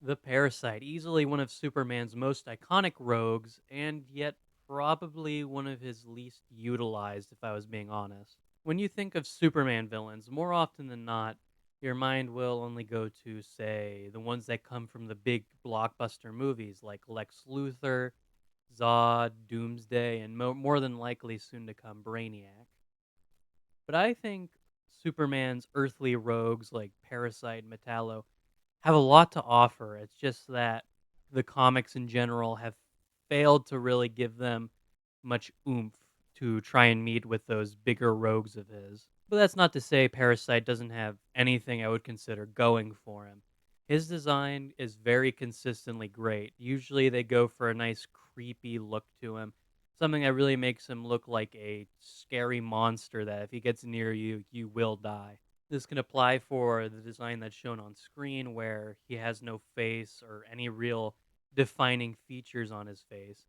The Parasite, easily one of Superman's most iconic rogues, and yet probably one of his least utilized, if I was being honest. When you think of Superman villains, more often than not, your mind will only go to, say, the ones that come from the big blockbuster movies like Lex Luthor, Zod, Doomsday, and more than likely soon to come Brainiac. But I think Superman's earthly rogues like Parasite and Metallo have a lot to offer. It's just that the comics in general have failed to really give them much oomph to try and meet with those bigger rogues of his. But that's not to say Parasite doesn't have anything I would consider going for him. His design is very consistently great. Usually they go for a nice creepy look to him, something that really makes him look like a scary monster that if he gets near you, you will die. This can apply for the design that's shown on screen, where he has no face or any real defining features on his face.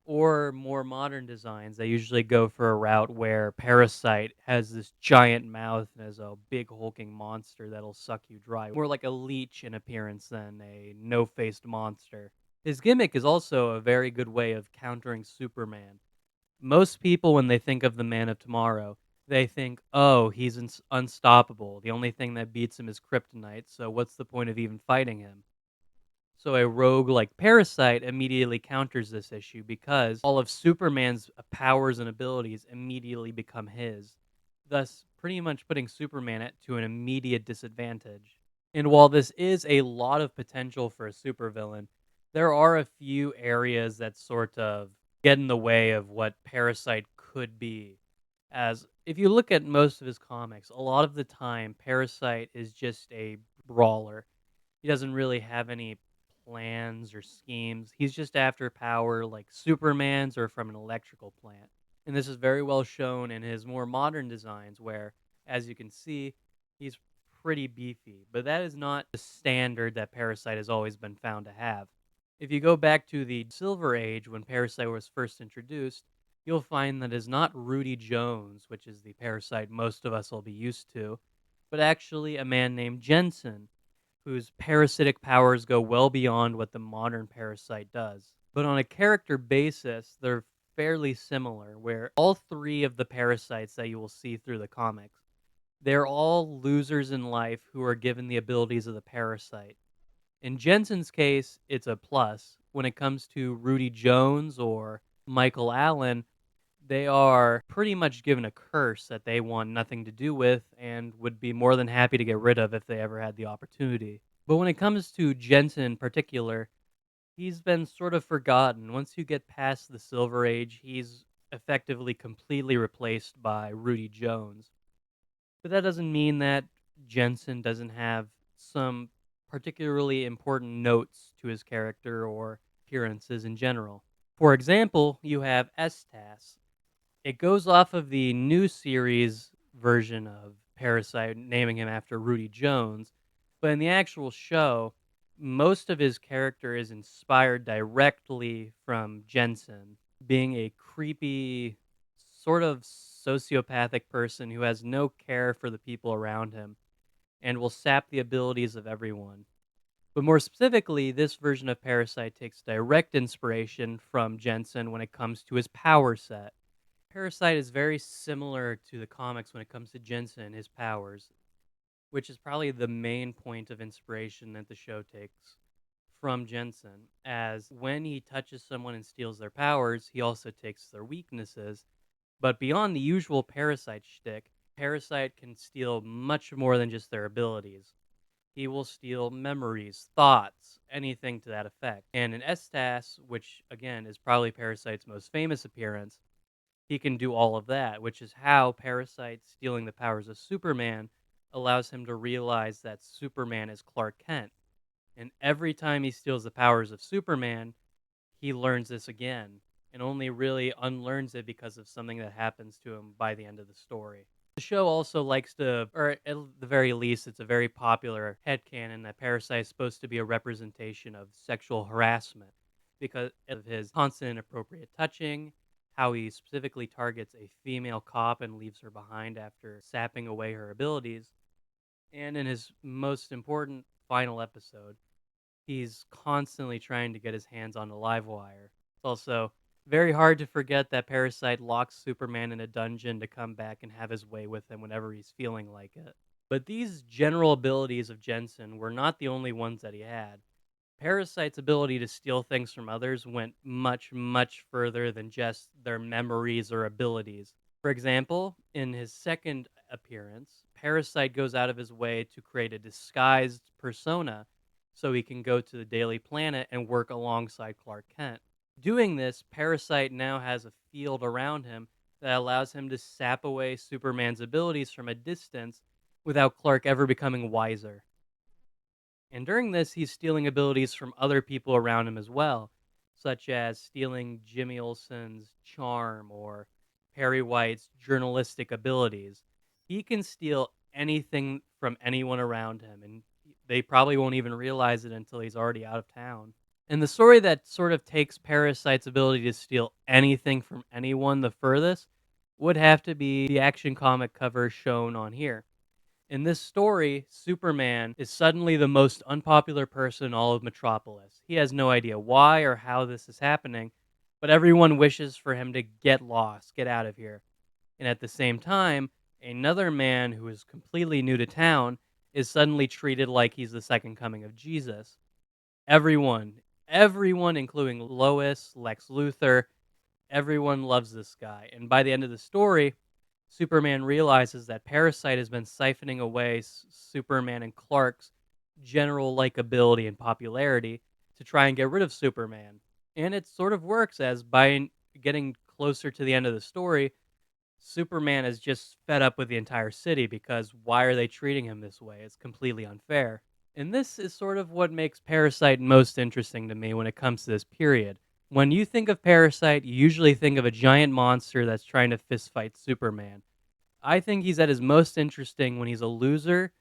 Or more modern designs, they usually go for a route where Parasite has this giant mouth and is a big hulking monster that'll suck you dry. More like a leech in appearance than a no faced monster. His gimmick is also a very good way of countering Superman. Most people, when they think of the Man of Tomorrow, they think, "Oh, he's unstoppable. The only thing that beats him is kryptonite, so what's the point of even fighting him?" So a rogue like Parasite immediately counters this issue because all of Superman's powers and abilities immediately become his, thus pretty much putting Superman to an immediate disadvantage. And while this is a lot of potential for a supervillain, there are a few areas that sort of get in the way of what Parasite could be. As if you look at most of his comics, a lot of the time Parasite is just a brawler. He doesn't really have any plans or schemes. He's just after power like Superman's or from an electrical plant. And this is very well shown in his more modern designs where, as you can see, he's pretty beefy. But that is not the standard that Parasite has always been found to have. If you go back to the Silver Age when Parasite was first introduced, you'll find that it's not Rudy Jones, which is the Parasite most of us will be used to, but actually a man named Jensen, whose parasitic powers go well beyond what the modern parasite does. But on a character basis, they're fairly similar, where all three of the parasites that you will see through the comics, they're all losers in life who are given the abilities of the parasite. In Jensen's case, it's a plus. When it comes to Rudy Jones or Michael Allen, they are pretty much given a curse that they want nothing to do with and would be more than happy to get rid of if they ever had the opportunity. But when it comes to Jensen in particular, he's been sort of forgotten. Once you get past the Silver Age, he's effectively completely replaced by Rudy Jones. But that doesn't mean that Jensen doesn't have some particularly important notes to his character or appearances in general. For example, you have Estas. It goes off of the new series version of Parasite, naming him after Rudy Jones, but in the actual show, most of his character is inspired directly from Jensen, being a creepy, sort of sociopathic person who has no care for the people around him and will sap the abilities of everyone. But more specifically, this version of Parasite takes direct inspiration from Jensen when it comes to his power set. Parasite is very similar to the comics when it comes to Jensen and his powers, which is probably the main point of inspiration that the show takes from Jensen. As when he touches someone and steals their powers, he also takes their weaknesses. But beyond the usual Parasite shtick, Parasite can steal much more than just their abilities. He will steal memories, thoughts, anything to that effect. And in Estas, which again is probably Parasite's most famous appearance, he can do all of that, which is how Parasite stealing the powers of Superman allows him to realize that Superman is Clark Kent. And every time he steals the powers of Superman, he learns this again and only really unlearns it because of something that happens to him by the end of the story. The show also likes to, or at the very least, it's a very popular headcanon that Parasite is supposed to be a representation of sexual harassment because of his constant inappropriate touching, how he specifically targets a female cop and leaves her behind after sapping away her abilities, and in his most important final episode, He's constantly trying to get his hands on a live wire. It's also very hard to forget that Parasite locks Superman in a dungeon to come back and have his way with him whenever he's feeling like it. But these general abilities of Jensen were not the only ones that he had. Parasite's ability to steal things from others went much, much further than just their memories or abilities. For example, in his second appearance, Parasite goes out of his way to create a disguised persona so he can go to the Daily Planet and work alongside Clark Kent. Doing this, Parasite now has a field around him that allows him to sap away Superman's abilities from a distance without Clark ever becoming wiser. And during this, he's stealing abilities from other people around him as well, such as stealing Jimmy Olsen's charm or Perry White's journalistic abilities. He can steal anything from anyone around him, and they probably won't even realize it until he's already out of town. And the story that sort of takes Parasite's ability to steal anything from anyone the furthest would have to be the action comic cover shown on here. In this story, Superman is suddenly the most unpopular person in all of Metropolis. He has no idea why or how this is happening, but everyone wishes for him to get lost, get out of here. And at the same time, another man who is completely new to town is suddenly treated like he's the second coming of Jesus. Everyone, including Lois, Lex Luthor, everyone loves this guy. And by the end of the story, Superman realizes that Parasite has been siphoning away Superman and Clark's general likability and popularity to try and get rid of Superman. And it sort of works, as by getting closer to the end of the story, Superman is just fed up with the entire city because why are they treating him this way? It's completely unfair. And this is sort of what makes Parasite most interesting to me when it comes to this period. When you think of Parasite, you usually think of a giant monster that's trying to fistfight Superman. I think he's at his most interesting when he's a loser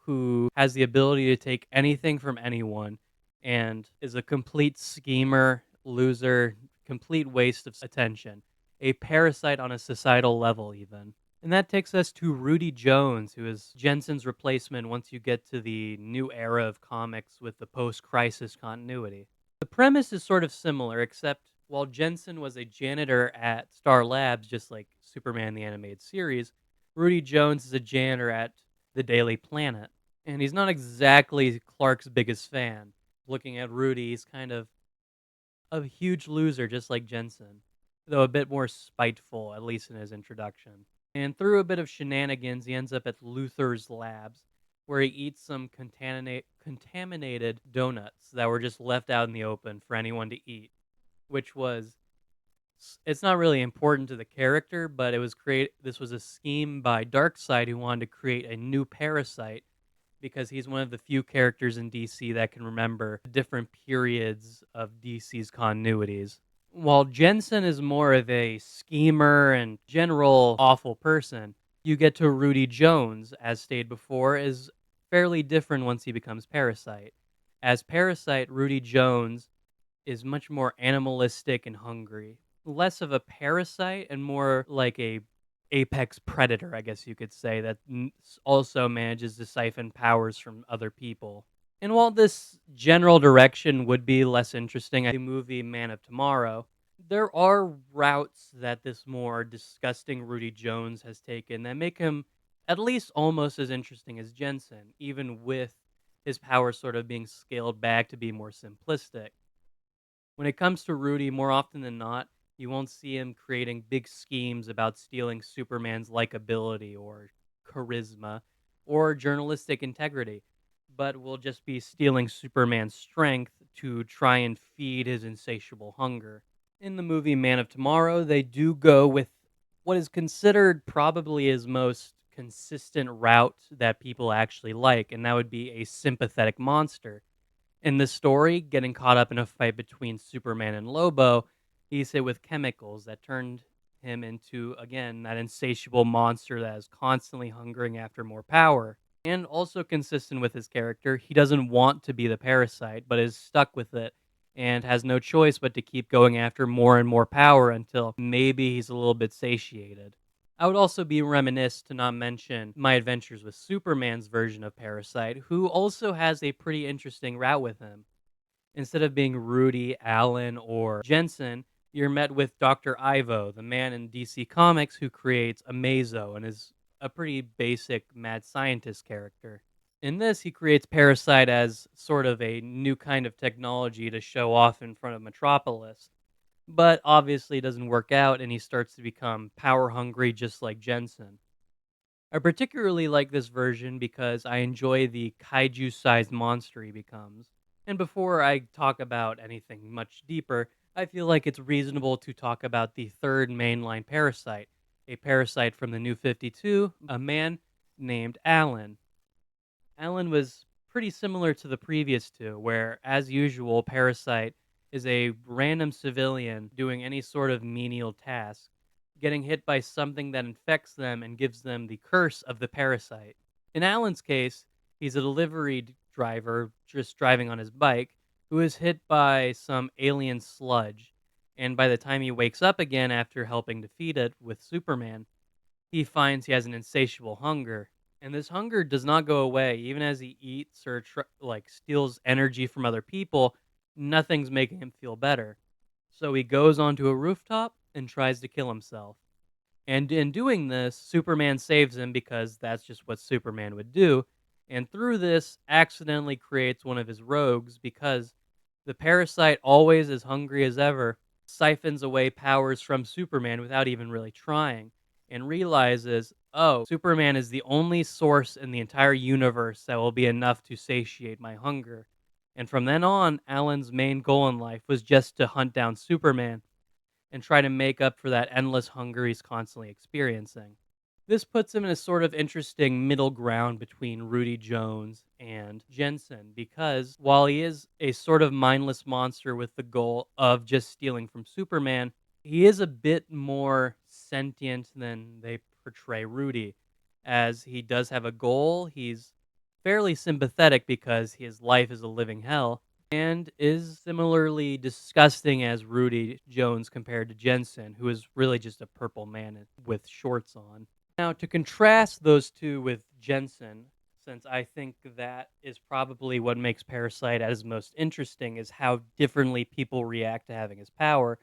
who has the ability to take anything from anyone and is a complete schemer, loser, complete waste of attention. A parasite on a societal level, even. And that takes us to Rudy Jones, who is Jensen's replacement once you get to the new era of comics with the post crisis continuity. The premise is sort of similar, except while Jensen was a janitor at Star Labs, just like Superman the Animated Series, Rudy Jones is a janitor at the Daily Planet. And he's not exactly Clark's biggest fan. Looking at Rudy, he's kind of a huge loser, just like Jensen, though a bit more spiteful, at least in his introduction. And through a bit of shenanigans, he ends up at Luther's labs, where he eats some contaminated donuts that were just left out in the open for anyone to eat, which was it's not really important to the character, but it was this was a scheme by Darkseid who wanted to create a new parasite because he's one of the few characters in DC that can remember different periods of DC's continuities. While Jensen is more of a schemer and general awful person, you get to Rudy Jones, as stated before, is fairly different once he becomes Parasite. As Parasite, Rudy Jones is much more animalistic and hungry. Less of a parasite and more like a apex predator, I guess you could say, that also manages to siphon powers from other people. And while this general direction would be less interesting, the movie Man of Tomorrow, there are routes that this more disgusting Rudy Jones has taken that make him at least almost as interesting as Jensen, even with his powers sort of being scaled back to be more simplistic. When it comes to Rudy, more often than not, you won't see him creating big schemes about stealing Superman's likability or charisma or journalistic integrity, but will just be stealing Superman's strength to try and feed his insatiable hunger. In the movie Man of Tomorrow, they do go with what is considered probably his most consistent route that people actually like, and that would be a sympathetic monster. In this story, getting caught up in a fight between Superman and Lobo, he's hit with chemicals that turned him into, again, that insatiable monster that is constantly hungering after more power. And also consistent with his character, he doesn't want to be the parasite, but is stuck with it and has no choice but to keep going after more and more power until maybe he's a little bit satiated. I would also be remiss to not mention My Adventures with Superman's version of Parasite, who also has a pretty interesting route with him. Instead of being Rudy, Allen, or Jensen, you're met with Dr. Ivo, the man in DC Comics who creates Amazo and is a pretty basic mad scientist character. In this, he creates Parasite as sort of a new kind of technology to show off in front of Metropolis, but obviously it doesn't work out and he starts to become power hungry just like Jensen. I particularly like this version because I enjoy the kaiju sized monster he becomes. And before I talk about anything much deeper, I feel like it's reasonable to talk about the third mainline parasite, a parasite from the New 52, a man named Alan. Alan was pretty similar to the previous two, where, as usual, Parasite is a random civilian doing any sort of menial task, getting hit by something that infects them and gives them the curse of the parasite. In Alan's case, he's a driver just driving on his bike who is hit by some alien sludge. And by the time he wakes up again after helping defeat it with Superman, he finds he has an insatiable hunger, and this hunger does not go away even as he eats or steals energy from other people. Nothing's making him feel better. So he goes onto a rooftop and tries to kill himself. And in doing this, Superman saves him because that's just what Superman would do. And through this, accidentally creates one of his rogues because the parasite, always as hungry as ever, siphons away powers from Superman without even really trying and realizes, oh, Superman is the only source in the entire universe that will be enough to satiate my hunger. And from then on, Alan's main goal in life was just to hunt down Superman and try to make up for that endless hunger he's constantly experiencing. This puts him in a sort of interesting middle ground between Rudy Jones and Jensen because while he is a sort of mindless monster with the goal of just stealing from Superman, he is a bit more sentient than they portray Rudy, as he does have a goal. He's fairly sympathetic because his life is a living hell, and is similarly disgusting as Rudy Jones compared to Jensen, who is really just a purple man with shorts on. Now, to contrast those two with Jensen, since I think that is probably what makes Parasite as most interesting, is how differently people react to having his power,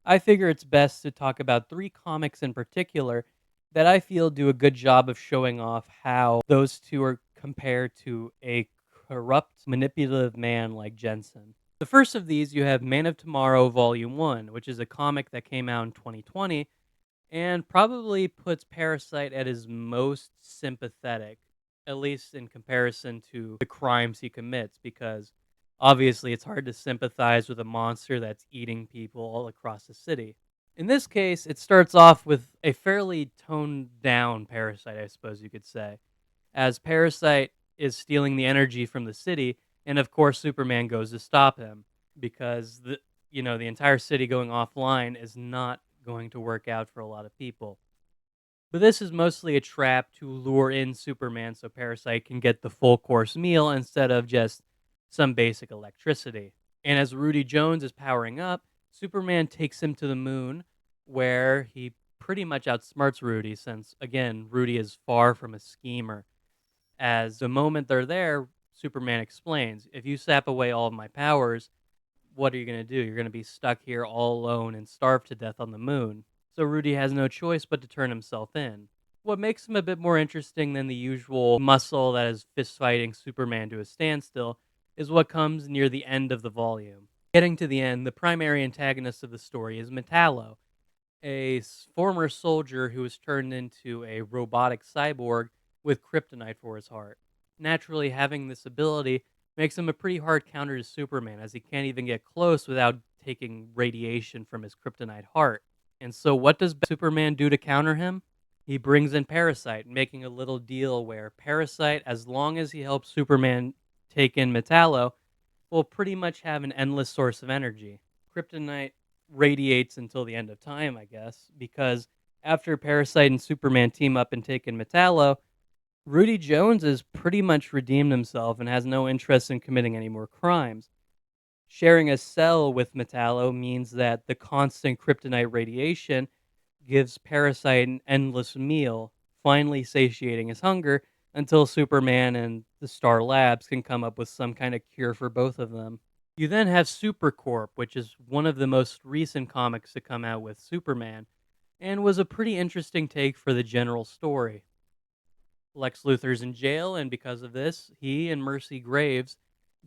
I figure it's best to talk about three comics in particular that I feel do a good job of showing off how those two are compared to a corrupt, manipulative man like Jensen. The first of these, you have Man of Tomorrow Volume 1, which is a comic that came out in 2020 and probably puts Parasite at his most sympathetic, at least in comparison to the crimes he commits, because obviously it's hard to sympathize with a monster that's eating people all across the city. In this case, it starts off with a fairly toned down Parasite, I suppose you could say, as Parasite is stealing the energy from the city, and of course Superman goes to stop him because the entire city going offline is not going to work out for a lot of people. But this is mostly a trap to lure in Superman so Parasite can get the full course meal instead of just some basic electricity. And as Rudy Jones is powering up, Superman takes him to the moon where he pretty much outsmarts Rudy since, again, Rudy is far from a schemer. As the moment they're there, Superman explains, if you sap away all of my powers, what are you going to do? You're going to be stuck here all alone and starve to death on the moon. So Rudy has no choice but to turn himself in. What makes him a bit more interesting than the usual muscle that is fist fighting Superman to a standstill is what comes near the end of the volume. Getting to the end, the primary antagonist of the story is Metallo, a former soldier who was turned into a robotic cyborg with kryptonite for his heart. Naturally, having this ability makes him a pretty hard counter to Superman, as he can't even get close without taking radiation from his kryptonite heart. And so, what does Superman do to counter him? He brings in Parasite, making a little deal where Parasite, as long as he helps Superman take in Metallo, will pretty much have an endless source of energy. Kryptonite radiates until the end of time, I guess, because after Parasite and Superman team up and take in Metallo, Rudy Jones has pretty much redeemed himself and has no interest in committing any more crimes. Sharing a cell with Metallo means that the constant kryptonite radiation gives Parasite an endless meal, finally satiating his hunger until Superman and the Star Labs can come up with some kind of cure for both of them. You then have Supercorp, which is one of the most recent comics to come out with Superman, and was a pretty interesting take for the general story. Lex Luthor's in jail, and because of this, he and Mercy Graves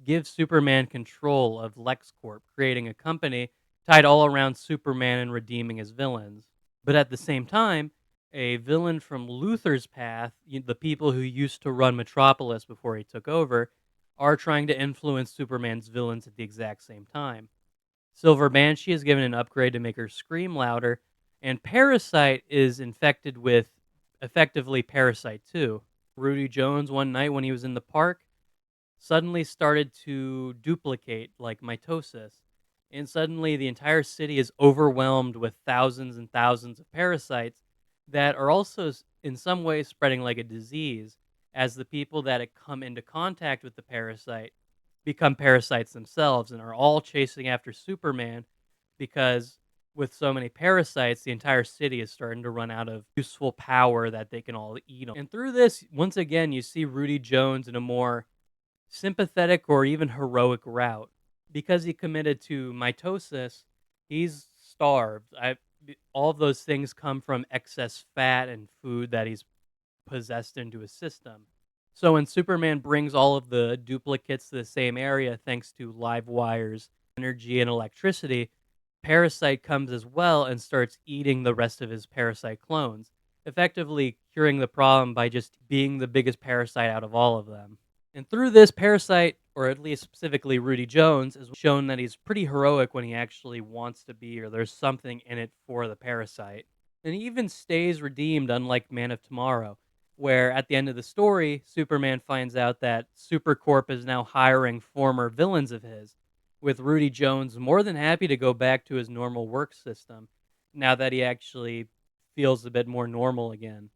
give Superman control of LexCorp, creating a company tied all around Superman and redeeming his villains. But at the same time, a villain from Luthor's path, the people who used to run Metropolis before he took over, are trying to influence Superman's villains at the exact same time. Silver Banshee is given an upgrade to make her scream louder, and Parasite is infected with effectively Parasite 2. Rudy Jones, one night when he was in the park, suddenly started to duplicate like mitosis. And suddenly the entire city is overwhelmed with thousands and thousands of parasites that are also in some ways spreading like a disease, as the people that had come into contact with the parasite become parasites themselves and are all chasing after Superman because with so many parasites, the entire city is starting to run out of useful power that they can all eat on. And through this, once again, you see Rudy Jones in a more sympathetic or even heroic route. Because he committed to mitosis, he's starved. All of those things come from excess fat and food that he's possessed into his system. So when Superman brings all of the duplicates to the same area thanks to live wires, energy, and electricity, Parasite comes as well and starts eating the rest of his parasite clones, effectively curing the problem by just being the biggest parasite out of all of them. And through this, Parasite, or at least specifically Rudy Jones, is shown that he's pretty heroic when he actually wants to be, or there's something in it for the parasite. And he even stays redeemed, unlike Man of Tomorrow, where at the end of the story, Superman finds out that Supercorp is now hiring former villains of his, with Rudy Jones more than happy to go back to his normal work system now that he actually feels a bit more normal again.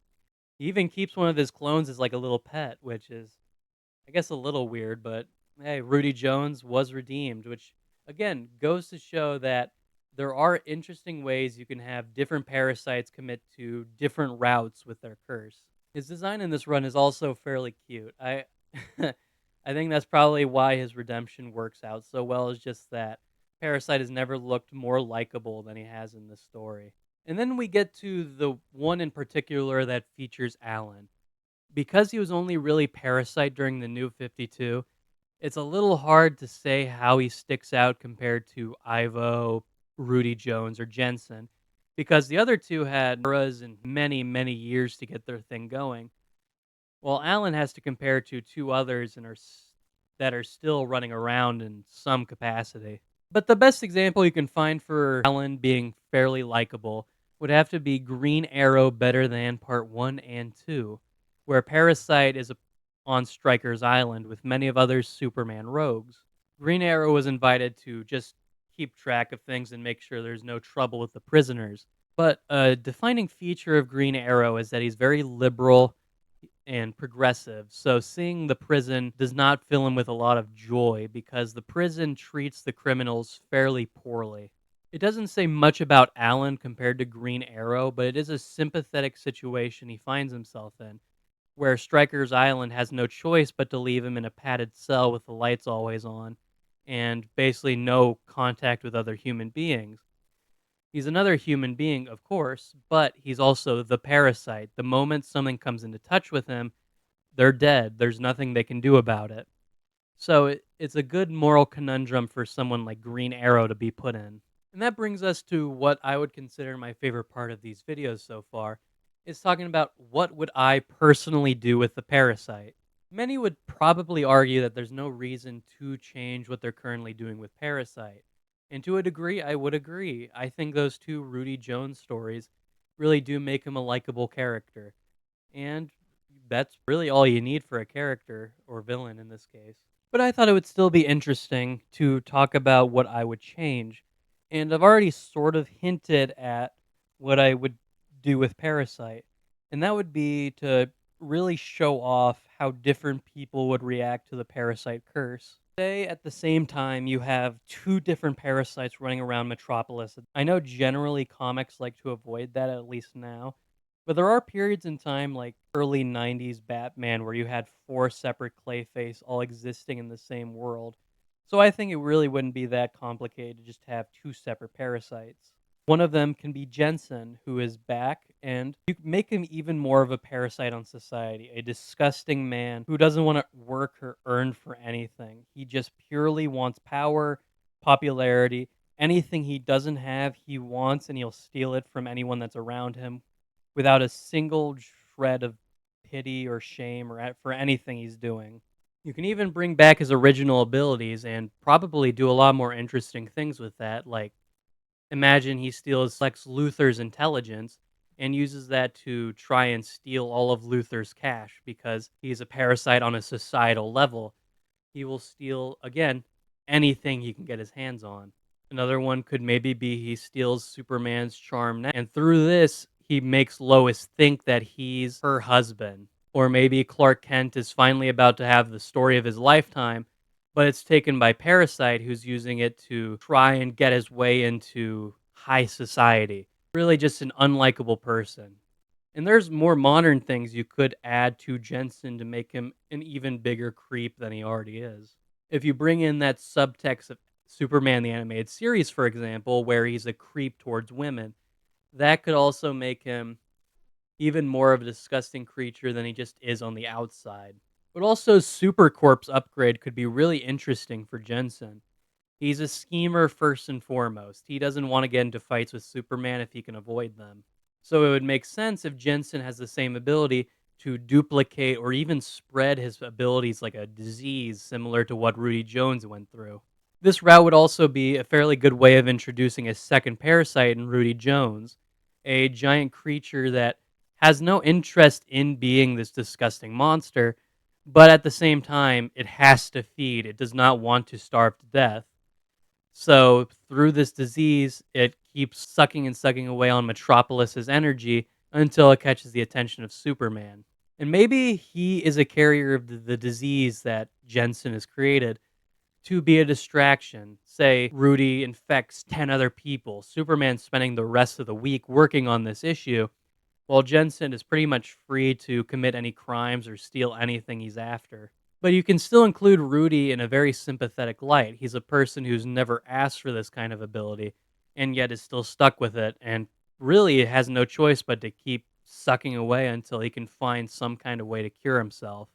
He even keeps one of his clones as like a little pet, which is, I guess, a little weird, but hey, Rudy Jones was redeemed, which again goes to show that there are interesting ways you can have different parasites commit to different routes with their curse. His design in this run is also fairly cute. I think that's probably why his redemption works out so well, is just that Parasite has never looked more likable than he has in this story. And then we get to the one in particular that features Alan. Because he was only really Parasite during the New 52, it's a little hard to say how he sticks out compared to Ivo, Rudy Jones, or Jensen, because the other two had eras and many, many years to get their thing going. Well, Alan has to compare to two others that are still running around in some capacity. But the best example you can find for Alan being fairly likable would have to be Green Arrow Better Than Part 1 and 2, where Parasite is on Stryker's Island with many of other Superman rogues. Green Arrow was invited to just keep track of things and make sure there's no trouble with the prisoners. But a defining feature of Green Arrow is that he's very liberal and progressive. So seeing the prison does not fill him with a lot of joy because the prison treats the criminals fairly poorly. It doesn't say much about Alan compared to Green Arrow, but it is a sympathetic situation he finds himself in, where Stryker's Island has no choice but to leave him in a padded cell with the lights always on and basically no contact with other human beings. He's another human being, of course, but he's also the parasite. The moment something comes into touch with him, they're dead. There's nothing they can do about it. So it's a good moral conundrum for someone like Green Arrow to be put in. And that brings us to what I would consider my favorite part of these videos so far, is talking about what would I personally do with the parasite. Many would probably argue that there's no reason to change what they're currently doing with Parasite. And to a degree, I would agree. I think those two Rudy Jones stories really do make him a likable character. And that's really all you need for a character, or villain in this case. But I thought it would still be interesting to talk about what I would change. And I've already sort of hinted at what I would do with Parasite. And that would be to really show off how different people would react to the Parasite curse. Say at the same time you have two different parasites running around Metropolis. I know generally comics like to avoid that, at least now. But there are periods in time, like early 90s Batman, where you had four separate Clayface all existing in the same world. So I think it really wouldn't be that complicated to just have two separate parasites. One of them can be Jensen, who is back, and you can make him even more of a parasite on society, a disgusting man who doesn't want to work or earn for anything. He just purely wants power, popularity, anything he doesn't have, he wants, and he'll steal it from anyone that's around him without a single shred of pity or shame for anything he's doing. You can even bring back his original abilities and probably do a lot more interesting things with that. Like, imagine he steals Lex Luthor's intelligence and uses that to try and steal all of Luthor's cash because he's a parasite on a societal level. He will steal, again, anything he can get his hands on. Another one could maybe be he steals Superman's charm, and through this, he makes Lois think that he's her husband. Or maybe Clark Kent is finally about to have the story of his lifetime, but it's taken by Parasite, who's using it to try and get his way into high society. Really, just an unlikable person. And there's more modern things you could add to Jensen to make him an even bigger creep than he already is. If you bring in that subtext of Superman the Animated Series, for example, where he's a creep towards women, that could also make him even more of a disgusting creature than he just is on the outside. But also, Super Corpse Upgrade could be really interesting for Jensen. He's a schemer first and foremost. He doesn't want to get into fights with Superman if he can avoid them. So it would make sense if Jensen has the same ability to duplicate or even spread his abilities like a disease, similar to what Rudy Jones went through. This route would also be a fairly good way of introducing a second parasite in Rudy Jones, a giant creature that has no interest in being this disgusting monster, but at the same time, it has to feed. It does not want to starve to death. So through this disease, it keeps sucking and sucking away on Metropolis's energy until it catches the attention of Superman. And maybe he is a carrier of the disease that Jensen has created to be a distraction. Say Rudy infects 10 other people. Superman's spending the rest of the week working on this issue, while Jensen is pretty much free to commit any crimes or steal anything he's after. But you can still include Rudy in a very sympathetic light. He's a person who's never asked for this kind of ability and yet is still stuck with it and really has no choice but to keep sucking away until he can find some kind of way to cure himself.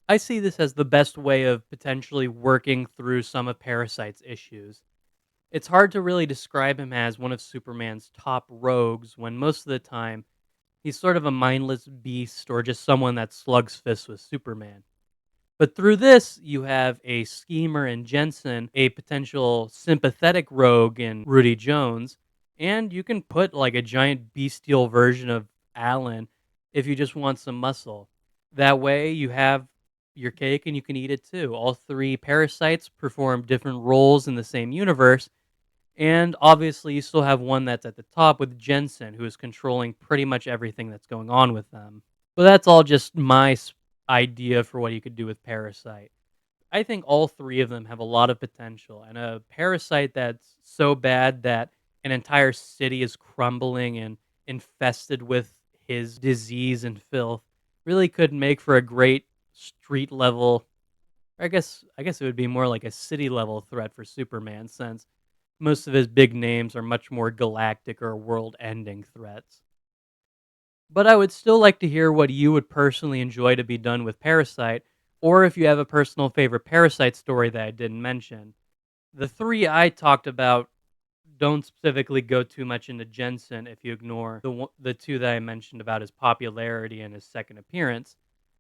I see this as the best way of potentially working through some of Parasite's issues. It's hard to really describe him as one of Superman's top rogues when most of the time he's sort of a mindless beast or just someone that slugs fists with Superman. But through this, you have a schemer in Jensen, a potential sympathetic rogue in Rudy Jones, and you can put like a giant bestial version of Alan if you just want some muscle. That way, you have your cake and you can eat it too. All three parasites perform different roles in the same universe, and obviously, you still have one that's at the top with Jensen, who is controlling pretty much everything that's going on with them. But that's all just my idea for what you could do with Parasite. I think all three of them have a lot of potential, and a Parasite that's so bad that an entire city is crumbling and infested with his disease and filth really could make for a great street level. I guess it would be more like a city level threat for Superman, since most of his big names are much more galactic or world ending threats. But I would still like to hear what you would personally enjoy to be done with Parasite, or if you have a personal favorite Parasite story that I didn't mention. The three I talked about don't specifically go too much into Jensen if you ignore the two that I mentioned about his popularity and his second appearance.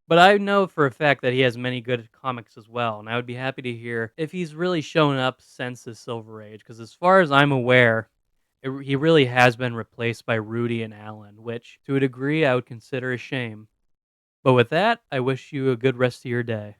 But I know for a fact that he has many good comics as well, and I would be happy to hear if he's really shown up since the Silver Age, because as far as I'm aware, he really has been replaced by Rudy and Alan, which to a degree I would consider a shame. But with that, I wish you a good rest of your day.